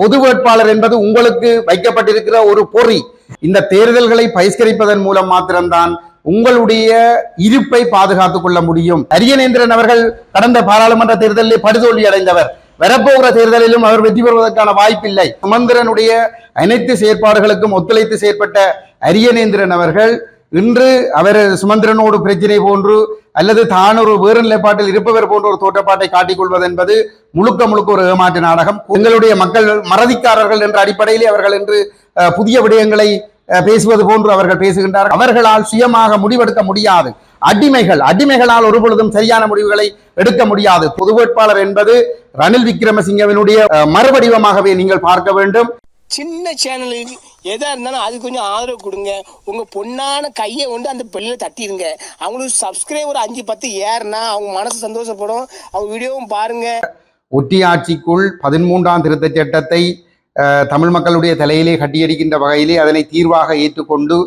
பொது வேட்பாளர் என்பது உங்களுக்கு வைக்கப்பட்டிருக்கிற ஒரு பொறி. இந்த தேர்தல்களை பகிஷ்கரிப்பதன் மூலம் மாத்திரம்தான் உங்களுடைய இருப்பை பாதுகாத்துக் கொள்ள முடியும். அரியநேந்திரன் அவர்கள் கடந்த பாராளுமன்ற தேர்தலில் படுதோல்வி அடைந்தவர். வரப்போகிற தேர்தலிலும் அவர் வெற்றி பெறுவதற்கான வாய்ப்பில்லை. சுமந்திரனுடைய அனைத்து செயற்பாடுகளுக்கும் ஒத்துழைத்து செயற்பட்ட அரியநேந்திரன் அவர்கள் இன்று அவர் சுமந்திரனோடு பிரச்சனை போன்று அல்லது தான் ஒரு வேறு நிலைப்பாட்டில் இருப்பவர் போன்ற ஒரு தோற்றப்பாட்டை காட்டிக்கொள்வது என்பது முழுக்க முழுக்க ஒரு ஏமாற்று நாடகம். எங்களுடைய மக்கள் மறதிக்காரர்கள் என்ற அடிப்படையிலே அவர்கள் என்று புதிய விடயங்களை பேசுவது போன்று அவர்கள் பேசுகின்றார்கள். அவர்களால் சுயமாக முடிவெடுக்க முடியாது. அடிமைகளால் ஒரு பொழுதும் சரியான முடிவுகளை எடுக்க முடியாது. பொது வேட்பாளர் என்பது ரணில் விக்ரமசிங்கவினுடைய மறுவடிவமாகவே நீங்கள் பார்க்க வேண்டும். சின்ன சேனலுக்கு எதா இருந்தாலும் அது கொஞ்சம் ஆதரவு கொடுங்க. உங்க பொண்ணான கையை கொண்டு அந்த பெல்லில் தட்டிடுங்க. அவங்களுக்கு சப்ஸ்கிரைபர் 5-10 ஏறுனா அவங்க மனசு சந்தோஷப்படும். அவங்க வீடியோவும் பாருங்க. ஒட்டியாட்சிக்குள் 13ஆம் திருத்தச் சட்டத்தை தமிழ் மக்களுடைய தலையிலே கட்டியடிக்கின்ற வகையிலே அதனை தீர்வாக ஏற்றுக்கொண்டு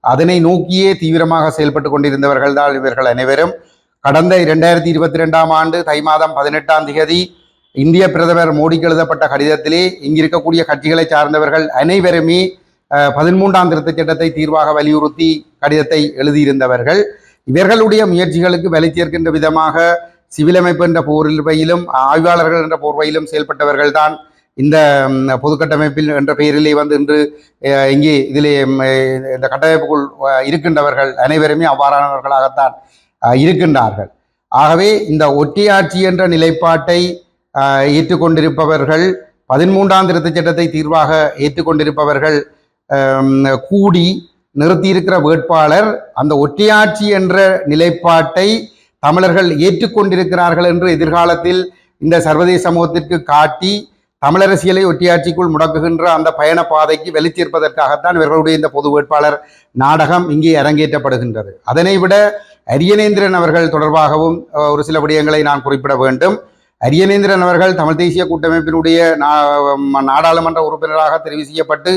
அதனை நோக்கியே தீவிரமாக செயல்பட்டு கொண்டிருந்தவர்கள் தான் இவர்கள் அனைவரும். கடந்த 2022ஆம் ஆண்டு தை மாதம் 18ஆம் தேதி இந்திய பிரதமர் மோடிக்கு எழுதப்பட்ட கடிதத்திலே இங்கிருக்கக்கூடிய கட்சிகளை சார்ந்தவர்கள் அனைவருமே 13ஆம் திருத்தச் சட்டத்தை தீர்வாக வலியுறுத்தி கடிதத்தை எழுதியிருந்தவர்கள். இவர்களுடைய முயற்சிகளுக்கு வலி சேர்க்கின்ற விதமாக சிவிலமைப்பு என்ற போர்வையிலும் ஆய்வாளர்கள் என்ற போர்வையிலும் செயல்பட்டவர்கள் தான் இந்த பொது கட்டமைப்பில் என்ற பெயரிலே வந்து இன்று இங்கே இதிலே இந்த கட்டமைப்புக்குள் இருக்கின்றவர்கள் அனைவருமே அவ்வாறானவர்களாகத்தான் இருக்கின்றார்கள். ஆகவே இந்த ஒற்றையாட்சி என்ற நிலைப்பாட்டை ஏற்றுக்கொண்டிருப்பவர்கள் 13ஆம் திருத்தச் சட்டத்தை தீர்வாக ஏற்றுக்கொண்டிருப்பவர்கள் கூடி நிறுத்தியிருக்கிற வேட்பாளர் அந்த ஒற்றையாட்சி என்ற நிலைப்பாட்டை தமிழர்கள் ஏற்றுக்கொண்டிருக்கிறார்கள் என்று எதிர்காலத்தில் இந்த சர்வதேச சமூகத்திற்கு காட்டி தமிழரசியலை ஒற்றையாட்சிக்குள் முடக்குகின்ற அந்த பயண பாதைக்கு வெளிச்சேர்ப்பதற்காகத்தான் இவர்களுடைய இந்த பொது வேட்பாளர் நாடகம் இங்கே அரங்கேற்றப்படுகின்றது. அதனை விட அரியநேந்திரன் அவர்கள் தொடர்பாகவும் ஒரு சில விடயங்களை நான் குறிப்பிட வேண்டும். அரியநேந்திரன் அவர்கள் தமிழ் தேசிய கூட்டமைப்பினுடைய நாடாளுமன்ற உறுப்பினராக தெரிவு செய்யப்பட்டு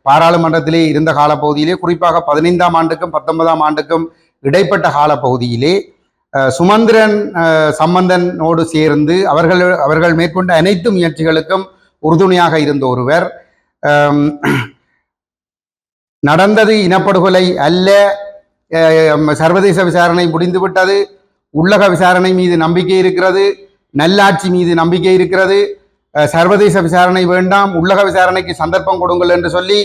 பாராளுமன்றத்திலே இருந்த காலப்பகுதியிலே, குறிப்பாக 15ஆம் ஆண்டுக்கும் 19ஆம் ஆண்டுக்கும் இடைப்பட்ட காலப்பகுதியிலே சுமந்திரன் சம்பந்தனோடு சேர்ந்து அவர்கள் மேற்கொண்ட அனைத்து முயற்சிகளுக்கும் உறுதுணையாக இருந்த ஒருவர். நடந்தது இனப்படுகொலை அல்ல, சர்வதேச விசாரணை முடிந்துவிட்டது, உள்ளக விசாரணை மீது நம்பிக்கை இருக்கிறது, நல்லாட்சி மீது நம்பிக்கை இருக்கிறது, சர்வதேச விசாரணை வேண்டாம், உள்ளக விசாரணைக்கு சந்தர்ப்பம் கொடுங்கள் என்று சொல்லி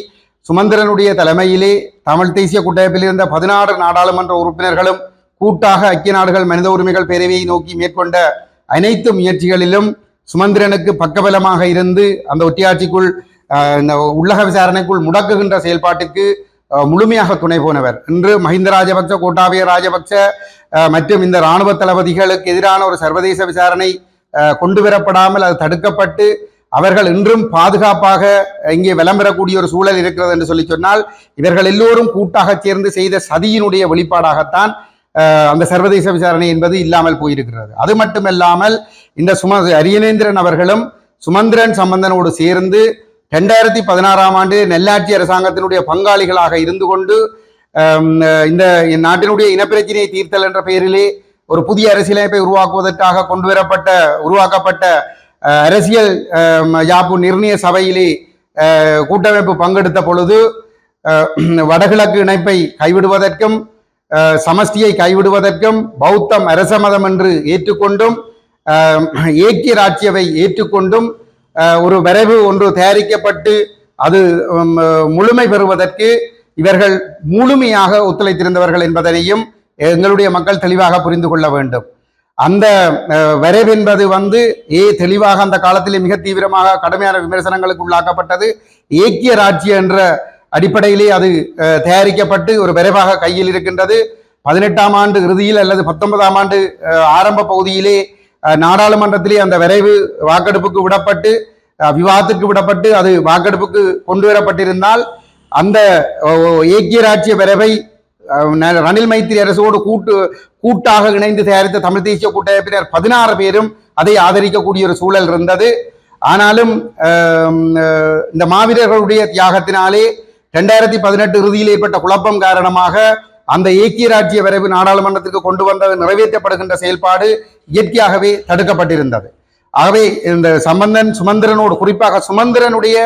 சுமந்திரனுடைய தலைமையிலே தமிழ் தேசிய கூட்டமைப்பில் இருந்த 16 நாடாளுமன்ற உறுப்பினர்களும் கூட்டாக ஐக்கிய நாடுகள் மனித உரிமைகள் பேரவையை நோக்கி மேற்கொண்ட அனைத்து முயற்சிகளிலும் சுமந்திரனுக்கு பக்கபலமாக இருந்து அந்த ஒற்றையாட்சிக்குள் இந்த உள்ளக விசாரணைக்குள் முடக்குகின்ற செயல்பாட்டிற்கு முழுமையாக துணை போனவர். இன்று மஹிந்த ராஜபக்ச, கோட்டாபய ராஜபக்ச மற்றும் இந்த இராணுவ தளபதிகளுக்கு எதிரான ஒரு சர்வதேச விசாரணை கொண்டு வரப்படாமல் அது தடுக்கப்பட்டு அவர்கள் இன்றும் பாதுகாப்பாக இங்கே விளம்பரக்கூடிய ஒரு சூழல் இருக்கிறது என்று சொல்லி சொன்னால் இவர்கள் எல்லோரும் கூட்டாக சேர்ந்து செய்த சதியினுடைய வெளிப்பாடாகத்தான் அந்த சர்வதேச விசாரணை என்பது இல்லாமல் போயிருக்கிறது. அது மட்டுமல்லாமல் இந்த அரியநேந்திரன் அவர்களும் சுமந்திரன் சம்பந்தனோடு சேர்ந்து 2016ஆம் ஆண்டு நல்லாட்சி அரசாங்கத்தினுடைய பங்காளிகளாக இருந்து கொண்டு இந்த நாட்டினுடைய இனப்பிரச்சனையை தீர்த்தல் என்ற பெயரிலே ஒரு புதிய அரசியலமைப்பை உருவாக்குவதற்காக உருவாக்கப்பட்ட அரசியல் யாப்பு நிர்ணய சபையிலே கூட்டமைப்பு பங்கெடுத்த பொழுது வடகிழக்கு இணைப்பை கைவிடுவதற்கும் சமஷ்டியை கைவிடுவதற்கும் பௌத்தம் அரச மதம் என்று ஏற்றுக்கொண்டும் ஏக்கிய ராட்சியவை ஏற்றுக்கொண்டும் ஒரு வரைவு ஒன்று தயாரிக்கப்பட்டு அது முழுமை பெறுவதற்கு இவர்கள் முழுமையாக ஒத்துழைத்திருந்தவர்கள் என்பதனையும் எங்களுடைய மக்கள் தெளிவாக புரிந்து கொள்ள வேண்டும். அந்த வரைவு என்பது தெளிவாக அந்த காலத்திலே மிக தீவிரமாக கடுமையான விமர்சனங்களுக்கு உள்ளாக்கப்பட்டது. ஏக்கிய ராட்சியம் என்ற அடிப்படையிலே அது தயாரிக்கப்பட்டு ஒரு விரைவாக கையில் இருக்கின்றது. 18ஆம் ஆண்டு இறுதியில் அல்லது 19ஆம் ஆண்டு ஆரம்ப பகுதியிலே நாடாளுமன்றத்திலே அந்த விரைவு வாக்கெடுப்புக்கு விடப்பட்டு விவாதத்திற்கு விடப்பட்டு அது வாக்கெடுப்புக்கு கொண்டு வரப்பட்டிருந்தால் அந்த ஏக்கிய ராட்சிய விரைவை ரணில் மைத்திரி அரசோடு கூட்டாக இணைந்து தயாரித்த தமிழ் தேசிய கூட்டமைப்பினர் 16 பேரும் அதை ஆதரிக்கக்கூடிய ஒரு சூழல் இருந்தது. ஆனாலும் இந்த மாவீரர்களுடைய தியாகத்தினாலே 2018 இறுதியில் ஏற்பட்ட குழப்பம் காரணமாக அந்த ஏக்கிய ராட்சிய விரைவு நாடாளுமன்றத்திற்கு கொண்டு வந்தது நிறைவேற்றப்படுகின்ற செயல்பாடு இயற்கையாகவே தடுக்கப்பட்டிருந்தது. ஆகவே இந்த சம்பந்தன் சுமந்திரனோடு, குறிப்பாக சுமந்திரனுடைய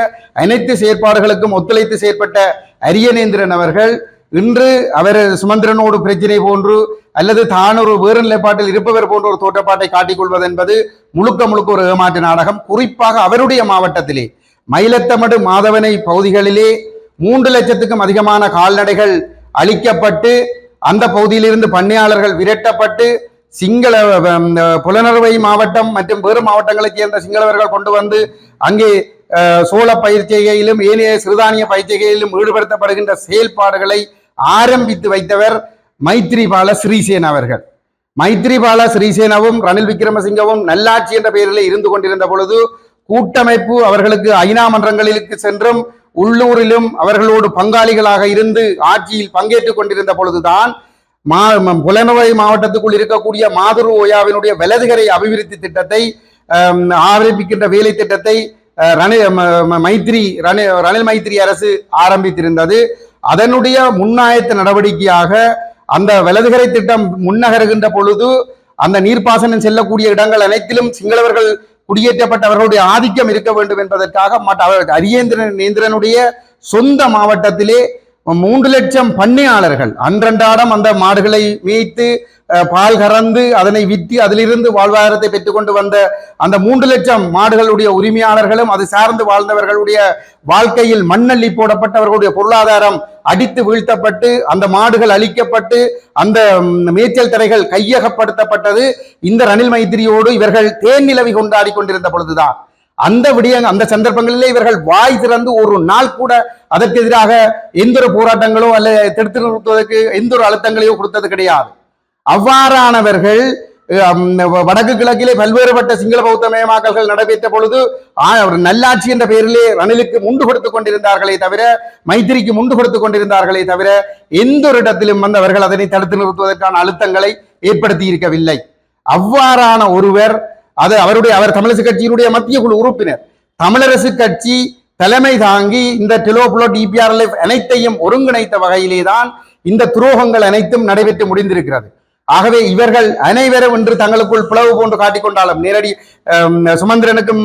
அனைத்து செயற்பாடுகளுக்கும் ஒத்துழைத்து செயற்பட்ட அரியநேந்திரன் அவர்கள் இன்று அவர் சுமந்திரனோடு பிரச்சனை போன்று அல்லது தான் ஒரு வேறு நிலைப்பாட்டில் இருப்பவர் போன்ற ஒரு தோற்றப்பாட்டை காட்டிக்கொள்வது என்பது முழுக்க முழுக்க ஒரு ஏமாற்று நாடகம். குறிப்பாக அவருடைய மாவட்டத்திலே மயிலத்தமடு மாதவனை பகுதிகளிலே 3 லட்சத்துக்கும் அதிகமான கால்நடைகள் அழிக்கப்பட்டு அந்த பகுதியிலிருந்து பண்ணையாளர்கள் விரட்டப்பட்டு சிங்கள புலனறுவை மாவட்டம் மற்றும் வேறு மாவட்டங்களைச் சேர்ந்த சிங்களவர்கள் கொண்டு வந்து அங்கே சோள பயிர்ச்செய்கையிலும் ஏனைய சிறுதானிய பயிர்ச்செய்கையிலும் ஈடுபடுத்தப்படுகின்ற செயல்பாடுகளை ஆரம்பித்து வைத்தவர் மைத்ரிபால சிறிசேன அவர்கள். மைத்ரிபால சிறிசேனவும் ரணில் விக்ரமசிங்கவும் நல்லாட்சி என்ற பெயரில் இருந்து கொண்டிருந்த பொழுது கூட்டமைப்பு அவர்களுக்கு ஐநா மன்றங்களுக்கு சென்றும் உள்ளூரிலும் அவர்களோடு பங்காளிகளாக இருந்து ஆட்சியில் பங்கேற்றுக் கொண்டிருந்த பொழுதுதான் புலனறுவை மாவட்டத்துக்குள் இருக்கக்கூடிய மாதுரு ஓயாவினுடைய வலதுகரை அபிவிருத்தி திட்டத்தை ஆரம்பிக்கின்ற வேலை திட்டத்தை ரணில் மைத்ரி அரசு ஆரம்பித்திருந்தது. அதனுடைய முன்னாயத்த நடவடிக்கையாக அந்த வலதுகரை திட்டம் முன்னகருகின்ற பொழுது அந்த நீர்ப்பாசனம் செல்லக்கூடிய இடங்கள் அனைத்திலும் சிங்களவர்கள் குடியேற்றப்பட்டவர்களுடைய ஆதிக்கம் இருக்க வேண்டும் என்பதற்காக அரியேந்திரனுடைய சொந்த மாவட்டத்திலே 3 லட்சம் பண்ணையாளர்கள் அன்றன்றாடம் அந்த மாடுகளை மேய்த்து பால் கறந்து அதனை விற்று அதிலிருந்து வாழ்வாதாரத்தை பெற்றுக்கொண்டு வந்த அந்த 3 லட்சம் மாடுகளுடைய உரிமையாளர்களும் அது சார்ந்து வாழ்ந்தவர்களுடைய வாழ்க்கையில் மண்ணள்ளி போடப்பட்டவர்களுடைய பொருளாதாரம் அடித்து வீழ்த்தப்பட்டு அந்த மாடுகள் அழிக்கப்பட்டு அந்த மேய்ச்சல் தரைகள் கையகப்படுத்தப்பட்டது இந்த ரணில் மைத்திரியோடு இவர்கள் தேன் நிலவி கொண்டாடி கொண்டிருந்த பொழுதுதான். அந்த சந்தர்ப்பங்களிலே இவர்கள் வாய் திறந்து ஒரு நாள் கூட அதற்கு எதிராக எந்த ஒரு போராட்டங்களோ அல்ல தடுத்து நிறுத்துவதற்கு எந்த ஒரு அழுத்தங்களையோ கொடுத்தது கிடையாது. அவ்வாறானவர்கள் வடக்கு கிழக்கிலே பல்வேறுபட்ட சிங்கள பௌத்த மயமாக்கல்கள் நடைபெற்ற பொழுது நல்லாட்சி என்ற பெயரிலே ரணிலுக்கு முண்டு கொடுத்துக் கொண்டிருந்தார்களே தவிர, மைத்திரிக்கு முண்டு கொடுத்துக் கொண்டிருந்தார்களே தவிர எந்த ஒரு இடத்திலும் வந்து அவர்கள் அதனை தடுத்து நிறுத்துவதற்கான அழுத்தங்களை ஏற்படுத்தி இருக்கவில்லை. அவ்வாறான ஒருவர் அவர் தமிழரசு கட்சியினுடைய மத்திய குழு உறுப்பினர். தமிழரசு கட்சி தலைமை தாங்கி இந்த டிலோபுலோ டிபிஆர்எல்எஃப் அனைத்தையும் ஒருங்கிணைத்த வகையிலே தான் இந்த துரோகங்கள் அனைத்தும் நடைபெற்று முடிந்திருக்கிறது. ஆகவே இவர்கள் அனைவரும் இன்று தங்களுக்குள் பிளவு போன்று காட்டிக்கொண்டாலும் நேரடி சுமந்திரனுக்கும்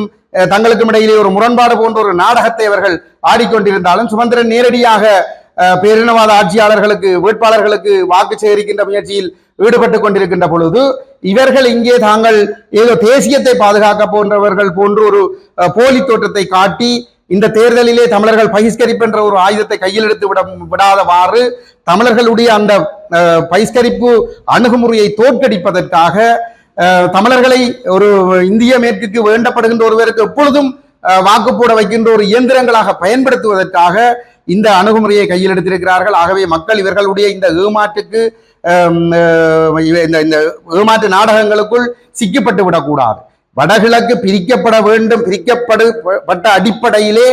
தங்களுக்கும் இடையிலே ஒரு முரண்பாடு போன்ற ஒரு நாடகத்தை அவர்கள் ஆடிக்கொண்டிருந்தாலும் சுமந்திரன் நேரடியாக பேரினவாத ஆட்சியாளர்களுக்கு வேட்பாளர்களுக்கு வாக்கு சேகரிக்கின்ற முயற்சியில் ஈடுபட்டுக் கொண்டிருக்கின்ற பொழுது இவர்கள் இங்கே தாங்கள் ஏதோ தேசியத்தை பாதுகாக்க போன்றவர்கள் போன்று ஒரு போலி தோற்றத்தை காட்டி இந்த தேர்தலிலே தமிழர்கள் பகிஷ்கரிப்பு என்ற ஒரு ஆயுதத்தை கையில் எடுத்து விடாதவாறு தமிழர்களுடைய அந்த பகிஷ்கரிப்பு அணுகுமுறையை தோற்கடிப்பதற்காக தமிழர்களை ஒரு இந்திய மேற்குக்கு வேண்டப்படுகின்ற ஒருவருக்கு எப்பொழுதும் வாக்கு போட வைக்கின்ற ஒரு இயந்திரங்களாக பயன்படுத்துவதற்காக இந்த அணுகுமுறையை கையில் எடுத்திருக்கிறார்கள். ஆகவே மக்கள் இவர்களுடைய இந்த ஏமாற்றுக்கு இந்த ஏமாற்று நாடகங்களுக்குள் சிக்கப்பட்டு விடக்கூடாது. வடகிழக்கு பிரிக்கப்பட வேண்டும். பிரிக்கப்பட்ட அடிப்படையிலே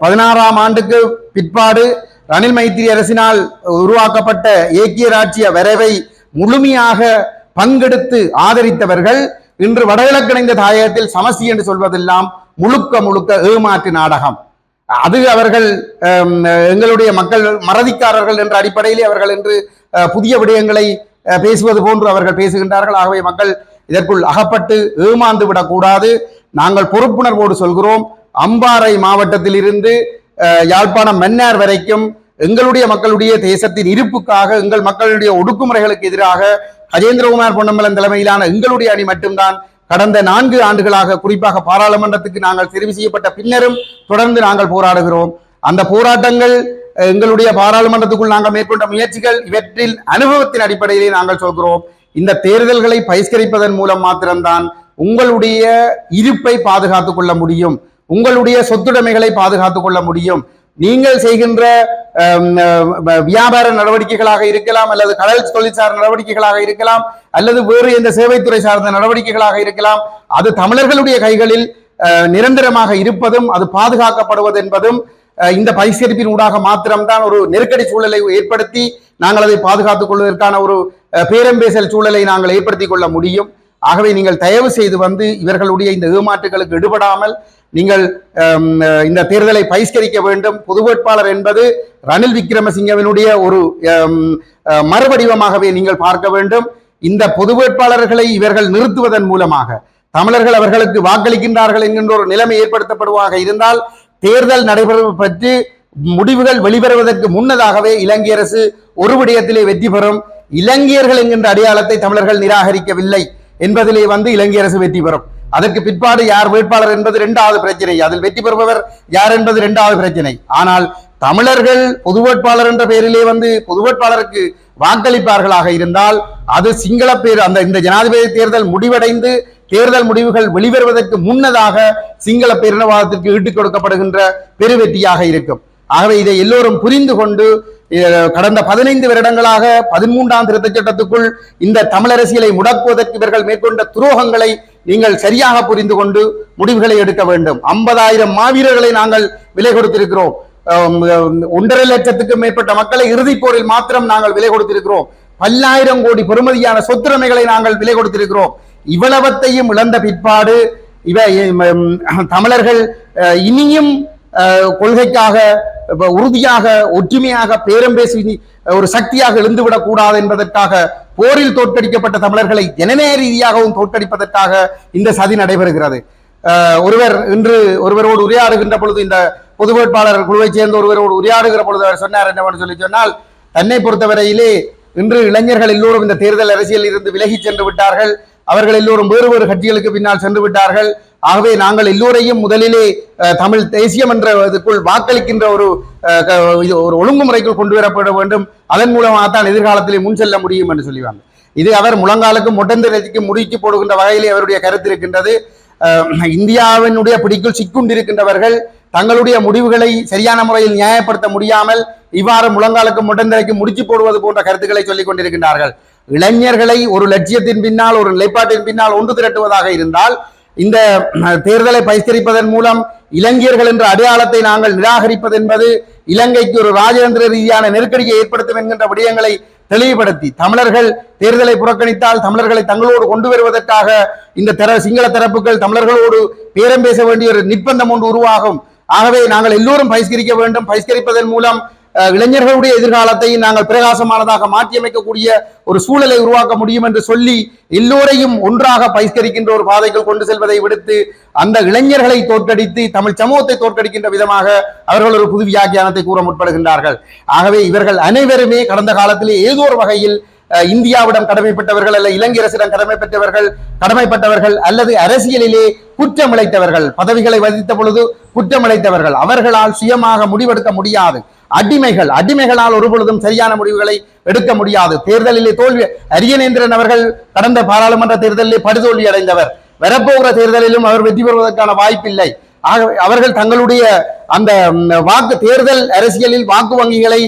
16ஆம் ஆண்டுக்கு பிற்பாடு ரணில் மைத்திரி அரசினால் உருவாக்கப்பட்ட ஏக்கிய ராஜ்ய வரைவை முழுமையாக பங்கெடுத்து ஆதரித்தவர்கள் இன்று வடகிழக்கிணைந்த தாயகத்தில் சமஸ்தி என்று சொல்வதெல்லாம் முழுக்க முழுக்க ஏமாற்று நாடகம். அது அவர்கள் எங்களுடைய மக்கள் மறதிக்காரர்கள் என்ற அடிப்படையிலே அவர்கள் என்று புதிய விடயங்களை பேசுவது போன்று அவர்கள் பேசுகின்றார்கள். ஆகவே மக்கள் இதற்குள் அகப்பட்டு ஏமாந்து விடக்கூடாது. நாங்கள் பொறுப்புணர்வோடு சொல்கிறோம். அம்பாறை மாவட்டத்தில் இருந்து யாழ்ப்பாணம் மன்னார் வரைக்கும் எங்களுடைய மக்களுடைய தேசத்தின் இருப்புக்காக எங்கள் மக்களுடைய ஒடுக்குமுறைகளுக்கு எதிராக கஜேந்திரகுமார் பொன்னம்பலம் தலைமையிலான எங்களுடைய அணி மட்டும்தான் கடந்த 4 ஆண்டுகளாக குறிப்பாக பாராளுமன்றத்துக்கு நாங்கள் தெரிவு செய்யப்பட்ட பின்னரும் தொடர்ந்து நாங்கள் போராடுகிறோம். அந்த போராட்டங்கள் எங்களுடைய பாராளுமன்றத்துக்குள் நாங்கள் மேற்கொண்ட முயற்சிகள் இவற்றில் அனுபவத்தின் அடிப்படையிலே நாங்கள் சொல்கிறோம். இந்த தேர்தல்களை பகிஷ்கரிப்பதன் மூலம் மாத்திரம்தான் உங்களுடைய இருப்பை பாதுகாத்துக் கொள்ள முடியும், உங்களுடைய சொத்துடைமைகளை பாதுகாத்துக் கொள்ள முடியும். நீங்கள் செய்கின்ற வியாபார நடவடிக்கைகளாக இருக்கலாம், அல்லது கடல் தொழிற்சார் நடவடிக்கைகளாக இருக்கலாம், அல்லது வேறு எந்த சேவைத்துறை சார்ந்த நடவடிக்கைகளாக இருக்கலாம். அது தமிழர்களுடைய கைகளில் நிரந்தரமாக இருப்பதும் அது பாதுகாக்கப்படுவது என்பதும் இந்த பகிஷ்கரிப்பின் ஊடாக மாத்திரம்தான் ஒரு நெருக்கடி சூழலை ஏற்படுத்தி நாங்கள் அதை பாதுகாத்துக் கொள்வதற்கான ஒரு பேரம்பேசல் சூழலை நாங்கள் ஏற்படுத்திக் கொள்ள முடியும். ஆகவே நீங்கள் தயவு செய்து வந்து இவர்களுடைய இந்த ஏமாற்றுகளுக்கு ஈடுபடாமல் நீங்கள் இந்த தேர்தலை பகிஷ்கரிக்க வேண்டும். பொது வேட்பாளர் என்பது ரணில் விக்ரமசிங்கவினுடைய ஒரு மறுவடிவமாகவே நீங்கள் பார்க்க வேண்டும். இந்த பொது வேட்பாளர்களை இவர்கள் நிறுத்துவதன் மூலமாக தமிழர்கள் அவர்களுக்கு வாக்களிக்கின்றார்கள் என்கின்ற ஒரு நிலைமை ஏற்படுத்தப்படுவதாக இருந்தால் தேர்தல் நடைபெறுவது பற்றி முடிவுகள் வெளிவருவதற்கு முன்னதாகவே இலங்கை அரசு ஒரு விடயத்திலே வெற்றி பெறும். இலங்கையர்கள் என்கின்ற அடையாளத்தை தமிழர்கள் நிராகரிக்கவில்லை என்பதிலே இலங்கை அரசு வெற்றி பெறும். அதற்கு பிற்பாடு யார் வேட்பாளர் என்பது இரண்டாவது பிரச்சனை, அதில் வெற்றி பெறுபவர் யார் என்பது இரண்டாவது பிரச்சனை. ஆனால் தமிழர்கள் பொது வேட்பாளர் என்ற பெயரிலே பொது வேட்பாளருக்கு வாக்களிப்பார்களாக இருந்தால் அது சிங்கள பேர் இந்த ஜனாதிபதி தேர்தல் முடிவடைந்து தேர்தல் முடிவுகள் வெளிவருவதற்கு முன்னதாக சிங்கள பேரினவாதத்திற்கு ஈட்டுக் கொடுக்கப்படுகின்ற பெருவெற்றியாக இருக்கும். ஆகவே இதை எல்லோரும் புரிந்து கொண்டு கடந்த 15 வருடங்களாக 13ஆம் திருத்தச் சட்டத்துக்குள் இந்த தமிழ் அரசியலை முடக்குவதற்கு இவர்கள் மேற்கொண்ட துரோகங்களை நீங்கள் சரியாக புரிந்து கொண்டு முடிவுகளை எடுக்க வேண்டும். 50,000 மாவீரர்களை நாங்கள் விலை கொடுத்திருக்கிறோம். 1.5 லட்சத்துக்கும் மேற்பட்ட மக்களை இறுதிப் போரில் மாத்திரம் நாங்கள் விலை கொடுத்திருக்கிறோம். 10,000 கோடி பெறுமதியான சொத்துரிமைகளை நாங்கள் விலை கொடுத்திருக்கிறோம். இவ்வளவத்தையும் இழந்த பிற்பாடு தமிழர்கள் இனியும் கொள்கைக்காக உறுதியாக ஒற்றுமையாக பேரம் பேசி ஒரு சக்தியாக எழுந்துவிடக் கூடாது என்பதற்காக போரில் தோற்கடிக்கப்பட்ட தமிழர்களை ஜனநாயக ரீதியாகவும் தோற்கடிப்பதற்காக இந்த சதி நடைபெறுகிறது. இன்று ஒருவரோடு உரையாடுகின்ற பொழுது இந்த பொது வேட்பாளர் குழுவைச் சேர்ந்த ஒருவரோடு உரையாடுகிற பொழுது அவர் சொன்னார் என்னவென்று சொன்னால், தன்னை பொறுத்தவரையிலே இன்று இளைஞர்கள் எல்லோரும் இந்த தேர்தல் அரசியலில் இருந்து விலகி சென்று விட்டார்கள். அவர்கள் எல்லோரும் வேறு வேறு கட்சிகளுக்கு பின்னால் சென்று விட்டார்கள். ஆகவே நாங்கள் எல்லோரையும் முதலிலே தமிழ் தேசியம் என்ற இதுக்குள் வாக்களிக்கின்ற ஒரு ஒழுங்குமுறைக்குள் கொண்டு வரப்பட வேண்டும். அதன் மூலமாகத்தான் எதிர்காலத்திலே முன் செல்ல முடியும் என்று சொல்லுவாங்க. இது அவர் முழங்காலுக்கும் மொட்டந்தரைக்கு முடிச்சு போடுகின்ற வகையிலே அவருடைய கருத்து இருக்கின்றது. இந்தியாவினுடைய பிடிக்குள் சிக்குண்டிருக்கின்றவர்கள் தங்களுடைய முடிவுகளை சரியான முறையில் நியாயப்படுத்த முடியாமல் இவ்வாறு முழங்காலுக்கும் மொட்டந்தரைக்கு முடிச்சு போடுவது போன்ற கருத்துக்களை சொல்லிக் கொண்டிருக்கின்றார்கள். இளைஞர்களை ஒரு லட்சியத்தின் பின்னால் ஒரு நிலைப்பாட்டின் பின்னால் ஒன்று திரட்டுவதாக இருந்தால் இந்த தேர்தலை பகிஷ்கரிப்பதன் மூலம் இலங்கையர்கள் என்ற அடையாளத்தை நாங்கள் நிராகரிப்பது என்பது இலங்கைக்கு ஒரு ராஜதந்திர ரீதியான நெருக்கடியை ஏற்படுத்தும் என்கின்ற விடயங்களை தெளிவுபடுத்தி தமிழர்கள் தேர்தலை புறக்கணித்தால் தமிழர்களை தங்களோடு கொண்டு வருவதற்காக இந்த சிங்கள தரப்புகள் தமிழர்களோடு பேரம் பேச வேண்டிய ஒரு நிர்பந்தம் ஒன்று உருவாகும். ஆகவே நாங்கள் எல்லோரும் பகிஷ்கரிக்க வேண்டும். பகிஷ்கரிப்பதன் மூலம் இளைஞர்களுடைய எதிர்காலத்தை நாங்கள் பிரகாசமானதாக மாற்றியமைக்கக்கூடிய ஒரு சூழலை உருவாக்க முடியும் என்று சொல்லி எல்லோரையும் ஒன்றாக பகிஷ்கரிக்கின்ற ஒரு பாதைகள் கொண்டு செல்வதை விடுத்து அந்த இளைஞர்களை தோற்கடித்து தமிழ் சமூகத்தை தோற்கடிக்கின்ற விதமாக அவர்கள் ஒரு புது வியாக்கியானத்தை கூற முற்படுகின்றார்கள். ஆகவே இவர்கள் அனைவருமே கடந்த காலத்திலே ஏதோ ஒரு வகையில் இந்தியாவிடம் கடமைப்பட்டவர்கள் அல்ல இலங்கை அரசிடம் கடமைப்பட்டவர்கள் அல்லது அரசியலிலே குற்றமிழைத்தவர்கள், பதவிகளை வகித்த பொழுது குற்றமிழைத்தவர்கள். அவர்களால் சுயமாக முடிவெடுக்க முடியாது. அடிமைகளால் ஒரு பொழுதும் சரியான முடிவுகளை எடுக்க முடியாது. தேர்தலிலே தோல்வி அரியநேந்திரன் அவர்கள் கடந்த பாராளுமன்ற தேர்தலிலே படுதோல்வி அடைந்தவர். வரப்போகிற தேர்தலிலும் அவர் வெற்றி பெறுவதற்கான வாய்ப்பில்லை. ஆகவே அவர்கள் தங்களுடைய அந்த தேர்தல் அரசியலில் வாக்கு வங்கிகளை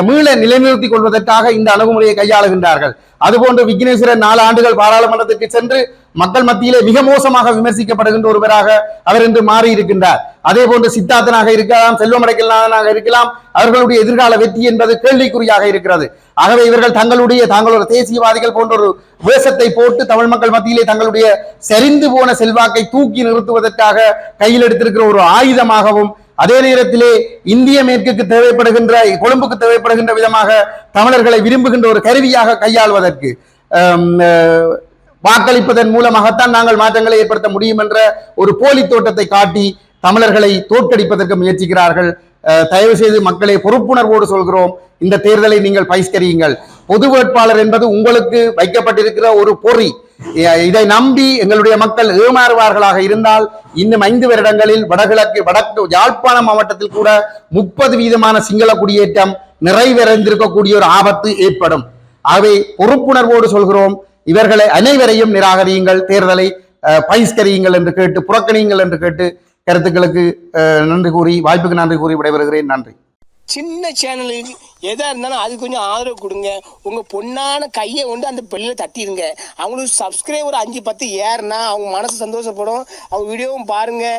மீள நிலைநிறுத்திக் கொள்வதற்காக இந்த அணுகுமுறையை கையாளுகின்றார்கள். அதுபோன்று விக்னேஸ்வரன் 4 ஆண்டுகள் பாராளுமன்றத்திற்கு சென்று மக்கள் மத்தியிலே மிக மோசமாக விமர்சிக்கப்படுகின்ற ஒருவராக அவர் இன்று மாறி இருக்கின்றார். அதே போன்று சித்தார்த்தனாக இருக்கலாம், செல்வமடைக்கலானாக இருக்கலாம், அவர்களுடைய எதிர்கால வெற்றி என்பது கேள்விக்குறியாக இருக்கிறது. ஆகவே இவர்கள் தங்களோட தேசியவாதிகள் போன்ற ஒரு வேஷத்தை போட்டு தமிழ் மக்கள் மத்தியிலே தங்களுடைய சரிந்து போன செல்வாக்கை தூக்கி நிறுத்துவதற்காக கையில் எடுத்திருக்கிற ஒரு ஆயுதமாகவும் அதே நேரத்திலே இந்திய மேற்குக்கு தேவைப்படுகின்ற கொழும்புக்கு தேவைப்படுகின்ற விதமாக தமிழர்களை விரும்புகின்ற ஒரு கருவியாக கையாள்வதற்கு வாக்களிப்பதன் மூலமாகத்தான் நாங்கள் மாற்றங்களை ஏற்படுத்த முடியும் என்ற ஒரு போலி தோட்டத்தை காட்டி தமிழர்களை தோற்கடிப்பதற்கு முயற்சிக்கிறார்கள். தயவு செய்து மக்களை பொறுப்புணர்வோடு சொல்கிறோம், இந்த தேர்தலை நீங்கள் பகிஷ்கரியுங்கள். பொது வேட்பாளர் என்பது உங்களுக்கு வைக்கப்பட்டிருக்கிற ஒரு பொறி. இதை நம்பி எங்களுடைய மக்கள் ஏமாறுவார்களாக இருந்தால் இன்னும் 5 வருடங்களில் வடக்கு யாழ்ப்பாணம் மாவட்டத்தில் கூட 30% சிங்கள குடியேற்றம் நிறைவேறந்திருக்கக்கூடிய ஒரு ஆபத்து ஏற்படும். ஆகவே பொறுப்புணர்வோடு சொல்கிறோம், இவர்களை அனைவரையும் நிராகரியுங்கள், தேர்தலை பகிஷ்கரியுங்கள் என்று கேட்டு புறக்கணியுங்கள் என்று கேட்டு கருத்துக்களுக்கு நன்றி கூறி வாய்ப்புக்கு நன்றி கூறி விடைபெறுகிறேன். நன்றி. சின்ன சேனலுக்கு எதா இருந்தாலும் அது கொஞ்சம் ஆதரவு கொடுங்க. உங்க பொண்ணான கையை கொண்டு அந்த பெல்லில் தட்டிடுங்க. அவங்களுக்கு சப்ஸ்கிரைபர் 5-10 ஏறுனா அவங்க மனசு சந்தோஷப்படும். அவங்க வீடியோவும் பாருங்க.